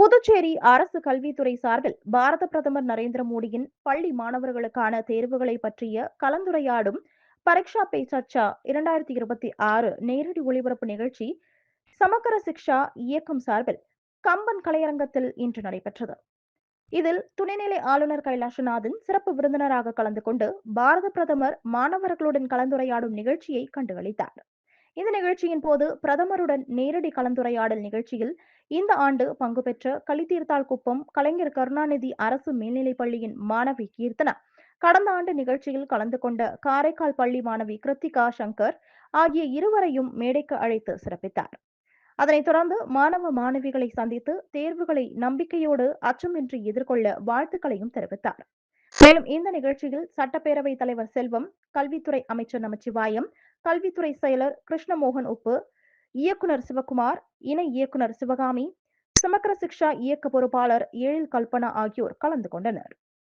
புதுச்சேரி அரசு கல்வித்துறை சார்பில் பாரத பிரதமர் நரேந்திர மோடியின் பள்ளி மாணவர்களுக்கான தேர்வுகளை பற்றிய கலந்துரையாடும் பரீட்சா பே சர்ச்சா 2026 நேரடி ஒளிபரப்பு நிகழ்ச்சி சமக்கர சிக்ஷா இயக்கம் சார்பில் கம்பன் கலையரங்கத்தில் இன்று நடைபெற்றது. இதில் துணைநிலை ஆளுநர் கைலாசநாதன் சிறப்பு விருந்தினராக கலந்து கொண்டு பாரத பிரதமர் மாணவர்களுடன் கலந்துரையாடும் நிகழ்ச்சியை கண்டுகளித்தார். இந்த நிகழ்ச்சியின் போது பிரதமருடன் நேரடி கலந்துரையாடல் நிகழ்ச்சியில் இந்த ஆண்டு பங்கு பெற்ற கலித்தீர்த்தாள்குப்பம் கலைஞர் கருணாநிதி அரசு மேல்நிலைப் பள்ளியின் மாணவி கீர்த்தனா, கடந்த ஆண்டு நிகழ்ச்சியில் கலந்து கொண்ட காரைக்கால் பள்ளி மாணவி கிருத்திகா சங்கர் ஆகிய இருவரையும் மேடைக்கு அழைத்து சிறப்பித்தார். அதனைத் தொடர்ந்து மாணவ மாணவிகளை சந்தித்து தேர்வுகளை நம்பிக்கையோடு அச்சமின்றி எதிர்கொள்ள வாழ்த்துக்களையும் தெரிவித்தார். மேலும் இந்த நிகழ்ச்சியில் சட்டப்பேரவைத் தலைவர் செல்வம், கல்வித்துறை அமைச்சர் நமச்சிவாயம், கல்வித்துறை செயலர் கிருஷ்ணமோகன் உப்பு, இயக்குனர் சிவகுமார், இணை இயக்குனர் சிவகாமி, சமக்கர சிக்ஷா இயக்க பொறுப்பாளர் எழில் கல்பனா ஆகியோர் கலந்து கொண்டனர்.